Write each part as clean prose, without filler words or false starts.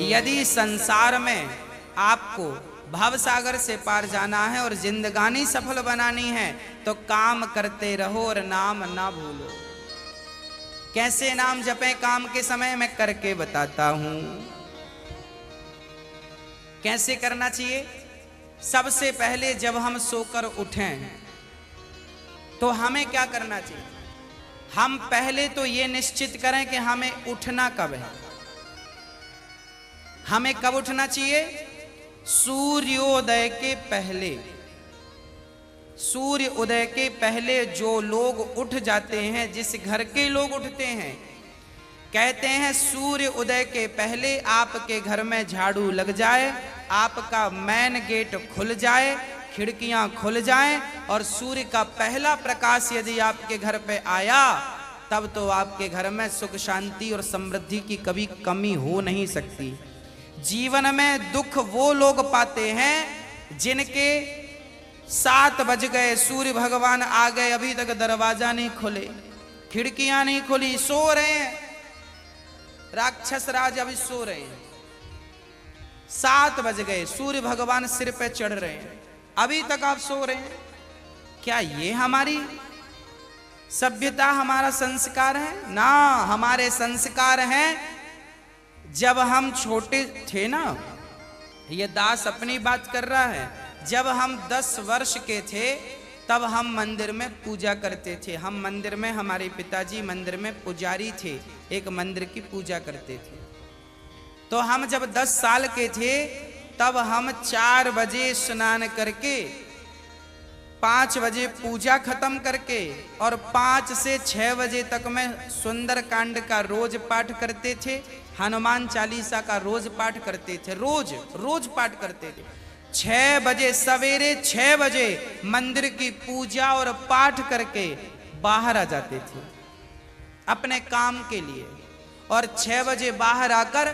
यदि संसार में आपको भव सागर से पार जाना है और जिंदगानी सफल बनानी है तो काम करते रहो और नाम ना भूलो। कैसे नाम जपें काम के समय, मैं करके बताता हूं। कैसे करना चाहिए? सबसे पहले जब हम सोकर उठें तो हमें क्या करना चाहिए? हम पहले तो ये निश्चित करें कि हमें उठना कब है। हमें कब उठना चाहिए? सूर्योदय के पहले। सूर्य उदय के पहले जो लोग उठ जाते हैं, जिस घर के लोग उठते हैं, कहते हैं सूर्य उदय के पहले आपके घर में झाड़ू लग जाए, आपका मेन गेट खुल जाए, खिड़कियां खुल जाएं और सूर्य का पहला प्रकाश यदि आपके घर पे आया, तब तो आपके घर में सुख शांति और समृद्धि की कभी कमी हो नहीं सकती। जीवन में दुख वो लोग पाते हैं जिनके 7 बज गए, सूर्य भगवान आ गए, अभी तक दरवाजा नहीं खुले, खिड़कियां नहीं खुली, सो रहे हैं, राक्षस राज अभी सो रहे हैं। 7 बज गए, सूर्य भगवान सिर पे चढ़ रहे हैं, अभी तक आप सो रहे हैं। क्या ये हमारी सभ्यता, हमारा संस्कार है? ना, हमारे संस्कार हैं जब हम छोटे थे ना, ये दास अपनी बात कर रहा है, जब हम 10 वर्ष के थे तब हम मंदिर में पूजा करते थे। हम मंदिर में, हमारे पिताजी मंदिर में पुजारी थे, एक मंदिर की पूजा करते थे। तो हम जब 10 साल के थे तब हम 4 बजे स्नान करके 5 बजे पूजा खत्म करके और 5 से 6 बजे तक में सुंदर कांड का रोज पाठ करते थे, हनुमान चालीसा का रोज पाठ करते थे, रोज पाठ करते थे। 6 बजे, सवेरे 6 बजे मंदिर की पूजा और पाठ करके बाहर आ जाते थे अपने काम के लिए, और 6 बजे बाहर आकर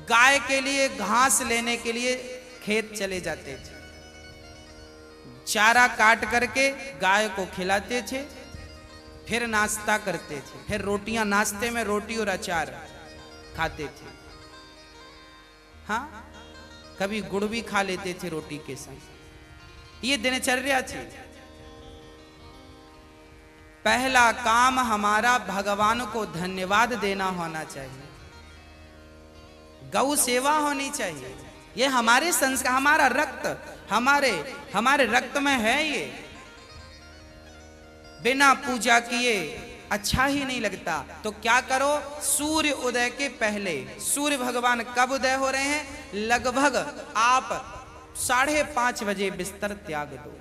गाय के लिए घास लेने के लिए खेत चले जाते थे। चारा काट करके गाय को खिलाते थे, फिर नाश्ता करते थे, फिर रोटियां, नाश्ते में रोटी और अचार खाते थे। हाँ, कभी गुड़ भी खा लेते थे रोटी के संग। ये दिनचर्या थी। पहला काम हमारा भगवान को धन्यवाद देना होना चाहिए, गौ सेवा होनी चाहिए। ये हमारे संस्कार, हमारा रक्त, हमारे रक्त में है ये। बिना पूजा किए अच्छा ही नहीं लगता। तो क्या करो? सूर्य उदय के पहले, सूर्य भगवान कब उदय हो रहे हैं? लगभग आप 5:30 बजे बिस्तर त्याग दो।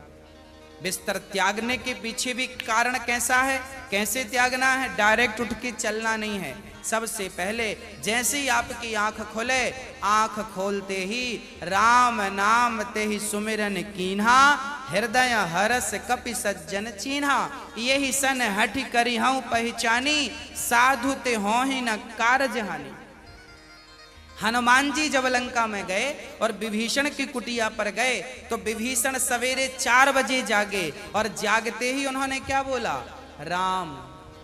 बिस्तर त्यागने के पीछे भी कारण कैसा है, कैसे त्यागना है? डायरेक्ट उठ के चलना नहीं है। सबसे पहले जैसे ही आपकी आंख खुले, आंख खोलते ही राम नाम ते ही सुमिरन कीन्हा, हृदय हरस कपि सज्जन चीन्हा, यही सन हठि करी हूं पहचानी, साधु ते हो ही न कारज हानि। हनुमान जी जब लंका में गए और विभीषण की कुटिया पर गए तो विभीषण सवेरे 4 बजे जागे, और जागते ही उन्होंने क्या बोला? राम।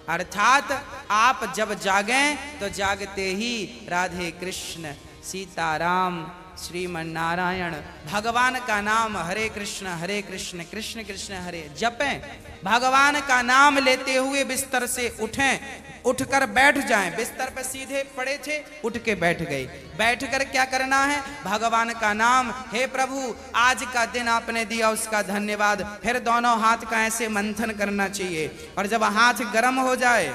अर्थात आप जब जागें तो जागते ही राधे कृष्ण, सीताराम, श्रीमन नारायण, भगवान का नाम हरे कृष्ण कृष्ण कृष्ण हरे जपें। भगवान का नाम लेते हुए बिस्तर से उठें, उठकर बैठ जाएं। बिस्तर पर सीधे पड़े थे, उठ के बैठ गए। बैठकर क्या करना है? भगवान का नाम, हे प्रभु आज का दिन आपने दिया उसका धन्यवाद। फिर दोनों हाथ का ऐसे मंथन करना चाहिए, और जब हाथ गर्म हो जाए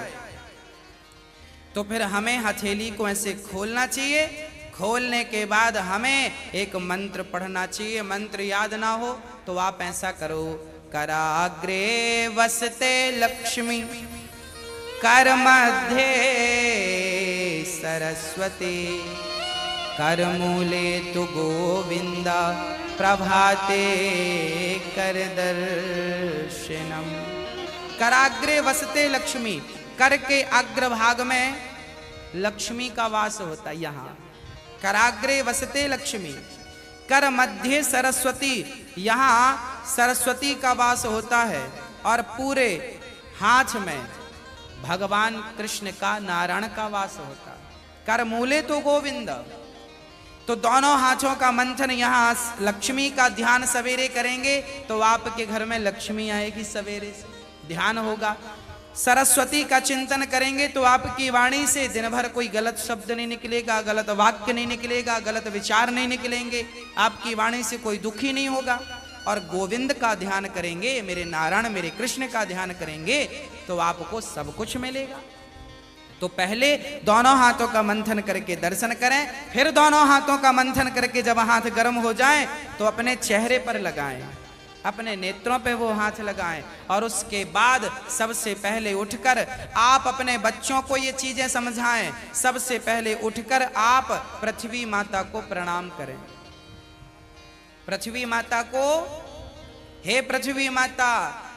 तो फिर हमें हथेली को ऐसे खोलना चाहिए। खोलने के बाद हमें एक मंत्र पढ़ना चाहिए। मंत्र याद ना हो तो आप ऐसा करो, कराग्रे वसते लक्ष्मी, कर मध्य सरस्वती, कर मूले तु गोविंदा, प्रभाते कर दर्शनम। कराग्रे वसते लक्ष्मी, कर के अग्रभाग में लक्ष्मी का वास होता है। यहाँ कराग्रे वसते लक्ष्मी, कर मध्य सरस्वती, यहाँ सरस्वती का वास होता है, और पूरे हाथ में भगवान कृष्ण का, नारायण का वास होता है। कर मूले तो गोविंद। तो दोनों हाथों का मंथन, यहाँ लक्ष्मी का ध्यान सवेरे करेंगे तो आपके घर में लक्ष्मी आएगी, सवेरे से ध्यान होगा। सरस्वती का चिंतन करेंगे तो आपकी वाणी से दिन भर कोई गलत शब्द नहीं निकलेगा, गलत वाक्य नहीं निकलेगा, गलत विचार नहीं निकलेंगे, आपकी वाणी से कोई दुखी नहीं होगा। और गोविंद का ध्यान करेंगे, मेरे नारायण मेरे कृष्ण का ध्यान करेंगे तो आपको सब कुछ मिलेगा। तो पहले दोनों हाथों का मंथन करके दर्शन करें, फिर दोनों हाथों का मंथन करके जब हाथ गर्म हो जाए तो अपने चेहरे पर लगाएं, अपने नेत्रों पे वो हाथ लगाएं। और उसके बाद सबसे पहले उठकर आप अपने बच्चों को ये चीजें समझाएं। सबसे पहले उठकर आप पृथ्वी माता को प्रणाम करें। पृथ्वी माता को, हे पृथ्वी माता,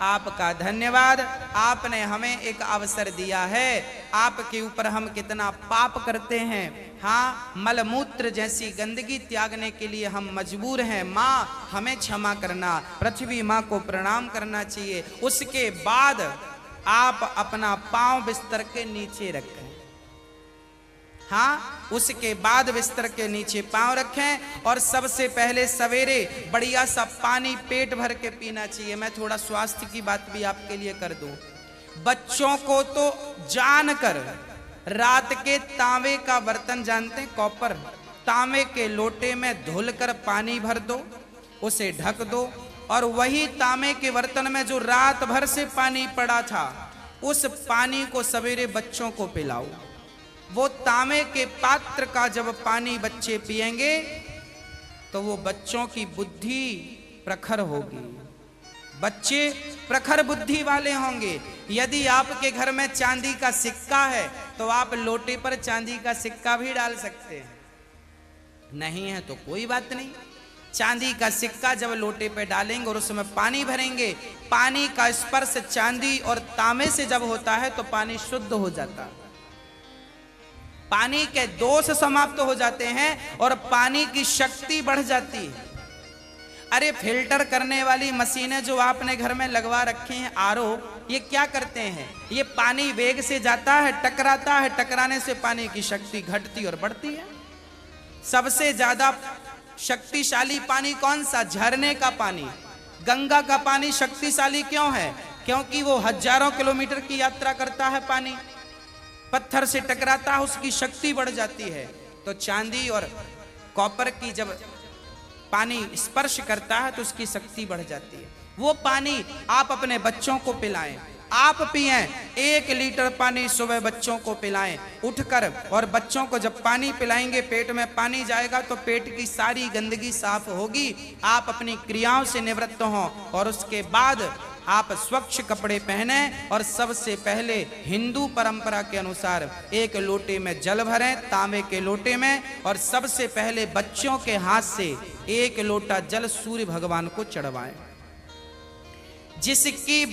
आपका धन्यवाद, आपने हमें एक अवसर दिया है। आपके ऊपर हम कितना पाप करते हैं, हाँ, मलमूत्र जैसी गंदगी त्यागने के लिए हम मजबूर हैं। माँ हमें क्षमा करना, पृथ्वी माँ को प्रणाम करना चाहिए। उसके बाद आप अपना पांव बिस्तर के नीचे रखें, हाँ, उसके बाद बिस्तर के नीचे पांव रखें। और सबसे पहले सवेरे बढ़िया सा पानी पेट भर के पीना चाहिए। मैं थोड़ा स्वास्थ्य की बात भी आपके लिए कर दूं। बच्चों को तो जानकर रात के तांबे का बर्तन जानते हैं, कॉपर, तांबे के लोटे में धुलकर पानी भर दो, उसे ढक दो, और वही तांबे के बर्तन में जो रात भर से पानी पड़ा था उस पानी को सवेरे बच्चों को पिलाओ। वो तांबे के पात्र का जब पानी बच्चे पिएंगे तो वो बच्चों की बुद्धि प्रखर होगी, बच्चे प्रखर बुद्धि वाले होंगे। यदि आपके घर में चांदी का सिक्का है तो आप लोटे पर चांदी का सिक्का भी डाल सकते हैं, नहीं है तो कोई बात नहीं। चांदी का सिक्का जब लोटे पे डालेंगे और उसमें पानी भरेंगे, पानी का स्पर्श चांदी और तांबे से जब होता है तो पानी शुद्ध हो जाता है, पानी के दोष समाप्त हो जाते हैं और पानी की शक्ति बढ़ जाती है। अरे फिल्टर करने वाली मशीनें जो आपने घर में लगवा रखी हैं, आरओ, ये क्या करते हैं? ये पानी वेग से जाता है, टकराता है, टकराने से पानी की शक्ति घटती और बढ़ती है। सबसे ज्यादा शक्तिशाली पानी कौन सा? झरने का पानी। गंगा का पानी शक्तिशाली क्यों है? क्योंकि वो हजारों किलोमीटर की यात्रा करता है, पानी पत्थर से टकराता है, उसकी शक्ति बढ़ जाती है। तो चांदी और कॉपर की जब पानी स्पर्श करता है तो उसकी शक्ति बढ़ जाती है। वो पानी आप अपने बच्चों को पिलाएं, आप पिएं। 1 लीटर पानी सुबह बच्चों को पिलाएं उठकर, और बच्चों को जब पानी पिलाएंगे पेट में पानी जाएगा तो पेट की सारी गंदगी साफ होगी, आप अपनी क्रियाओं से निवृत्त हों। और उसके बाद आप स्वच्छ कपड़े पहने और सबसे पहले हिंदू परंपरा के अनुसार 1 लोटे में जल भरें, तांबे के लोटे में, और सबसे पहले बच्चों के हाथ से 1 लोटा जल सूर्य भगवान को चढ़वाएं। जिसकी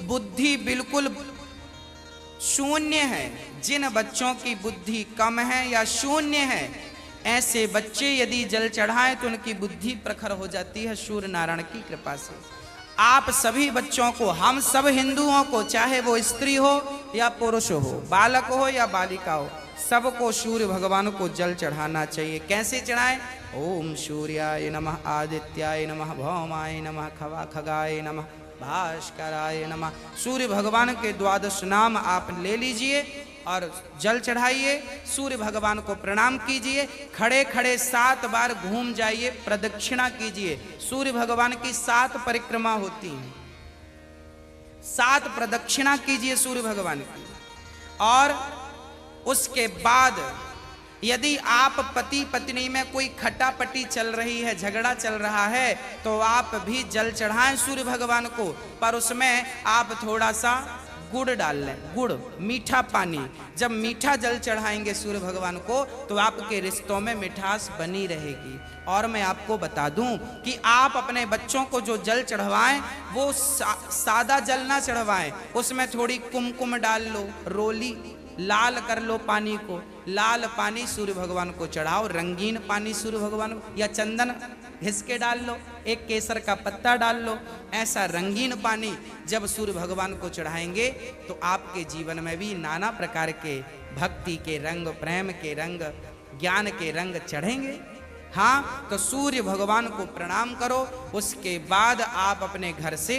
बुद्धि बिल्कुल शून्य है, जिन बच्चों की बुद्धि कम है या शून्य है, ऐसे बच्चे यदि जल चढ़ाएं तो उनकी बुद्धि प्रखर हो जाती है सूर्य नारायण की कृपा से। आप सभी बच्चों को, हम सब हिंदुओं को, चाहे वो स्त्री हो या पुरुष हो, बालक हो या बालिका हो, सबको सूर्य भगवान को जल चढ़ाना चाहिए। कैसे चढ़ाएं? ओम सूर्याय नमः, आदित्याय नमः, भौमाय नमः, खगाय नमः, भास्कराय नमः। सूर्य भगवान के 12 नाम आप ले लीजिए और जल चढ़ाइए, सूर्य भगवान को प्रणाम कीजिए, खड़े खड़े 7 बार घूम जाइए, प्रदक्षिणा कीजिए। सूर्य भगवान की 7 परिक्रमा होती हैं, 7 प्रदक्षिणा कीजिए सूर्य भगवान की। और उसके बाद यदि आप पति पत्नी में कोई खटापटी चल रही है, झगड़ा चल रहा है, तो आप भी जल चढ़ाएं सूर्य भगवान को, पर उसमें आप थोड़ा सा गुड़ डाल लें, गुड़, मीठा पानी। जब मीठा जल चढ़ाएंगे सूर्य भगवान को तो आपके रिश्तों में मिठास बनी रहेगी। और मैं आपको बता दूं कि आप अपने बच्चों को जो जल चढ़वाएं वो सादा जल ना चढ़वाएं, उसमें थोड़ी कुमकुम डाल लो, रोली लाल कर लो पानी को, लाल पानी सूर्य भगवान को चढ़ाओ, रंगीन पानी सूर्य भगवान को, या चंदन घिस के डाल लो, एक केसर का पत्ता डाल लो, ऐसा रंगीन पानी जब सूर्य भगवान को चढ़ाएंगे तो आपके जीवन में भी नाना प्रकार के भक्ति के रंग, प्रेम के रंग, ज्ञान के रंग चढ़ेंगे। हाँ, तो सूर्य भगवान को प्रणाम करो। उसके बाद आप अपने घर से,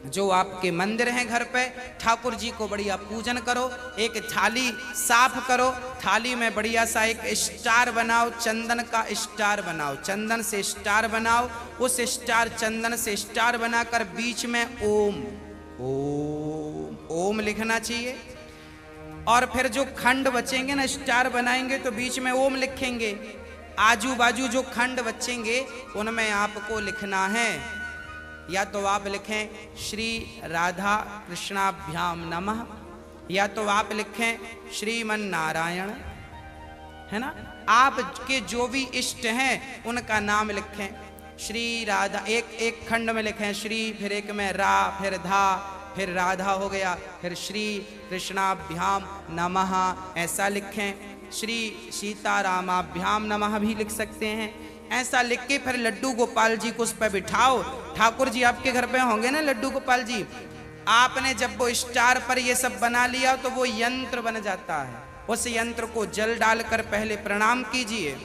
जो आपके मंदिर हैं घर पे, ठाकुर जी को बढ़िया पूजन करो। एक थाली साफ करो, थाली में बढ़िया सा एक स्टार बनाओ, चंदन का स्टार बनाओ, चंदन से स्टार बनाओ। उस स्टार, चंदन से स्टार बनाकर बीच में ओम ओम ओम लिखना चाहिए। और फिर जो खंड बचेंगे ना, स्टार बनाएंगे तो बीच में ओम लिखेंगे। आजू बाजू जो खंड बचेंगे उनमें आपको लिखना है, या तो आप लिखें श्री राधा कृष्णाभ्याम नमः, या तो आप लिखें श्रीमन नारायण, है ना। आपके जो भी इष्ट हैं उनका नाम लिखें। श्री राधा, एक खंड में लिखें श्री, फिर एक में रा, फिर धा, फिर राधा हो गया, फिर श्री कृष्णाभ्याम नमः ऐसा लिखें। श्री सीतारामाभ्याम नमः भी लिख सकते हैं। ऐसा लिख के फिर लड्डू गोपाल जी को उस पर बिठाओ। ठाकुर जी आपके घर पे होंगे ना, लड्डू गोपाल जी। आपने जब वो स्टार पर ये सब बना लिया तो वो यंत्र बन जाता है। उस यंत्र को जल डालकर पहले प्रणाम कीजिए।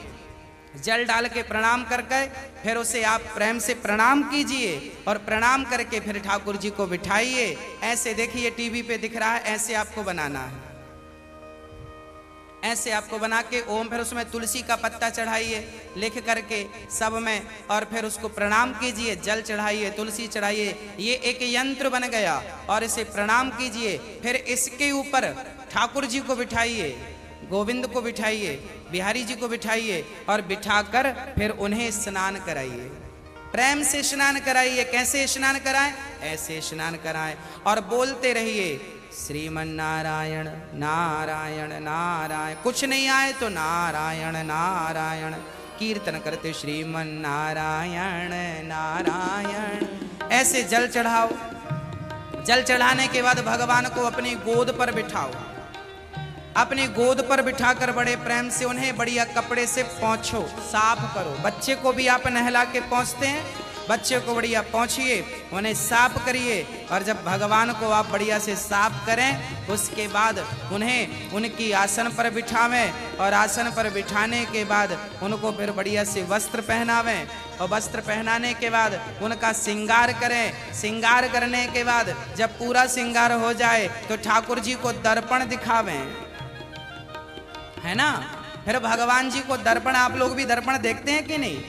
जल डाल के प्रणाम करके फिर उसे आप प्रेम से प्रणाम कीजिए, और प्रणाम करके फिर ठाकुर जी को बिठाइए। ऐसे देखिए टीवी पे दिख रहा है, ऐसे आपको बनाना है। ऐसे आपको बना के ओम, फिर उसमें तुलसी का पत्ता चढ़ाइए लिख करके सब में, और फिर उसको प्रणाम कीजिए, जल चढ़ाइए, तुलसी चढ़ाइए। ये एक यंत्र बन गया, और इसे प्रणाम कीजिए। फिर इसके ऊपर ठाकुर जी को बिठाइए, गोविंद को बिठाइए, बिहारी जी को बिठाइए, और बिठाकर फिर उन्हें स्नान कराइए। प्रेम से स्नान कराइए। कैसे स्नान कराएं? ऐसे स्नान कराएं, और बोलते रहिए श्रीमन नारायण नारायण नारायण। कुछ नहीं आए तो नारायण नारायण कीर्तन करते श्रीमन नारायण नारायण। ऐसे जल चढ़ाओ। जल चढ़ाने के बाद भगवान को अपनी गोद पर बिठाओ। अपनी गोद पर बिठाकर बड़े प्रेम से उन्हें बढ़िया कपड़े से पोंछो, साफ करो। बच्चे को भी आप नहला के पोंछते हैं, बच्चे को बढ़िया पोंछिए, उन्हें साफ करिए। और जब भगवान को आप बढ़िया से साफ करें, उसके बाद उन्हें उनकी आसन पर बिठावें, और आसन पर बिठाने के बाद उनको फिर बढ़िया से वस्त्र पहनावें, और वस्त्र पहनाने के बाद उनका श्रृंगार करें। श्रृंगार करने के बाद जब पूरा श्रृंगार हो जाए तो ठाकुर जी को दर्पण दिखावें, है ना। फिर भगवान जी को दर्पण, आप लोग भी दर्पण देखते हैं कि नहीं?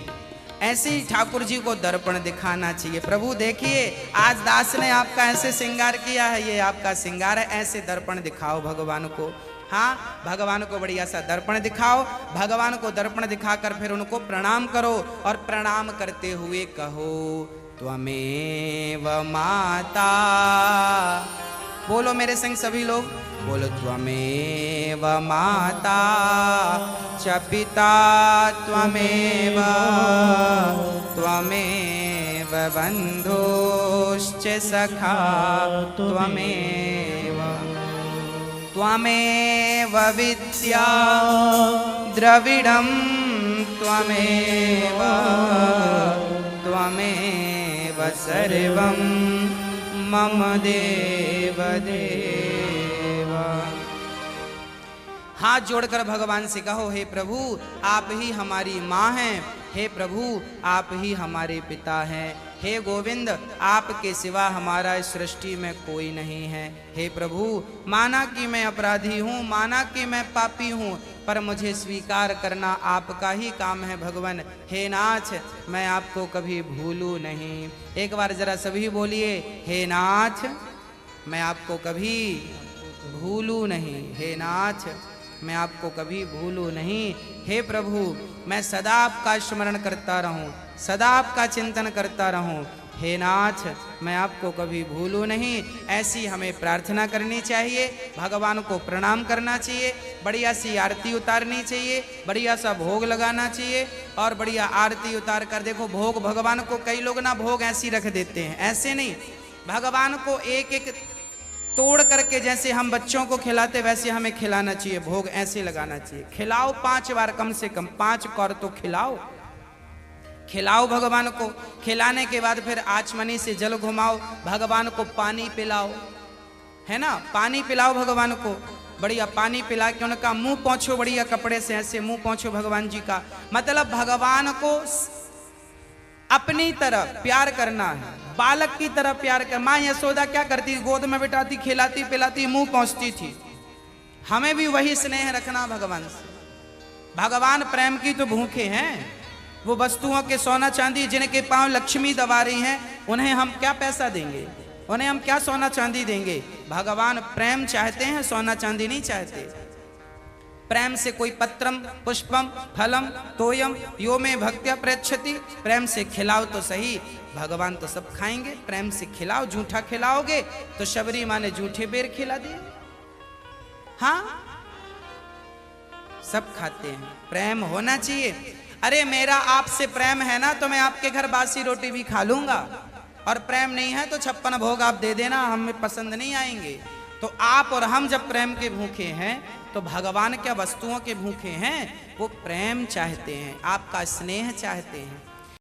ऐसे ही ठाकुर जी को दर्पण दिखाना चाहिए। प्रभु देखिए, आज दास ने आपका ऐसे श्रृंगार किया है, ये आपका श्रृंगार है। ऐसे दर्पण दिखाओ भगवान को। हाँ, भगवान को बढ़िया सा दर्पण दिखाओ। भगवान को दर्पण दिखाकर फिर उनको प्रणाम करो, और प्रणाम करते हुए कहो त्वमेव माता। बोलो मेरे संग सभी लोग, बोलो त्वमेव माता च पिता त्वमेव, त्वमेव बन्धुश्च सखा त्वमेव, त्वमेव विद्या द्रविडं त्वमेव, त्वमेव सर्वं मम देव देव। हाथ जोड़कर भगवान से कहो, हे प्रभु आप ही हमारी माँ हैं, हे प्रभु आप ही हमारे पिता हैं, हे गोविंद आपके सिवा हमारा इस सृष्टि में कोई नहीं है। हे प्रभु, माना कि मैं अपराधी हूँ, माना कि मैं पापी हूँ, पर मुझे स्वीकार करना आपका ही काम है भगवान। हे नाथ, मैं आपको कभी भूलूं नहीं। एक बार जरा सभी बोलिए, हे नाथ मैं आपको कभी भूलूं नहीं। हे नाथ मैं आपको कभी भूलूं नहीं। हे प्रभु, मैं सदा आपका स्मरण करता रहूं, सदा आपका चिंतन करता रहूं। हे नाथ, मैं आपको कभी भूलूं नहीं। ऐसी हमें प्रार्थना करनी चाहिए, भगवान को प्रणाम करना चाहिए, बढ़िया सी आरती उतारनी चाहिए, बढ़िया सा भोग लगाना चाहिए। और बढ़िया आरती उतार कर देखो, भोग भगवान को कई लोग ना भोग ऐसी रख देते हैं, ऐसे नहीं। भगवान को एक एक तोड़ करके जैसे हम बच्चों को खिलाते वैसे हमें खिलाना चाहिए। भोग ऐसे लगाना चाहिए। खिलाओ 5 बार, कम से कम 5 कौर तो खिलाओ। खिलाओ भगवान को। खिलाने के बाद फिर आचमनी से जल घुमाओ, भगवान को पानी पिलाओ, है ना, पानी पिलाओ भगवान को। बढ़िया पानी पिला के उनका मुंह पोंछो, बढ़िया कपड़े से ऐसे मुंह पोंछो भगवान जी का। मतलब भगवान को अपनी तरह प्यार करना है, बालक की तरह प्यार कर। माँ यशोदा क्या करती, गोद में बिठाती, खिलाती पिलाती, मुंह पोंछती थी। हमें भी वही स्नेह रखना भगवान से। भगवान प्रेम की तो भूखे हैं। वो वस्तुओं के सोना चांदी जिनके पांव लक्ष्मी दबा रही हैं, उन्हें हम क्या पैसा देंगे, उन्हें हम क्या सोना चांदी देंगे। भगवान प्रेम चाहते हैं, सोना चांदी नहीं चाहते। प्रेम से कोई पत्रम पुष्पम फलम तोयम यो में भक्त्या प्रयच्छति, प्रेम से खिलाओ तो सही, भगवान तो सब खाएंगे। प्रेम से खिलाओ, झूठा खिलाओगे तो शबरी माँ ने झूठे बेर खिला दिए। हाँ, सब खाते हैं। प्रेम होना चाहिए। अरे मेरा आपसे प्रेम है ना, तो मैं आपके घर बासी रोटी भी खा लूंगा, और प्रेम नहीं है तो 56 भोग आप दे देना, हमें पसंद नहीं आएंगे। तो आप और हम जब प्रेम के भूखे हैं, तो भगवान क्या वस्तुओं के भूखे हैं? वो प्रेम चाहते हैं, आपका स्नेह चाहते हैं।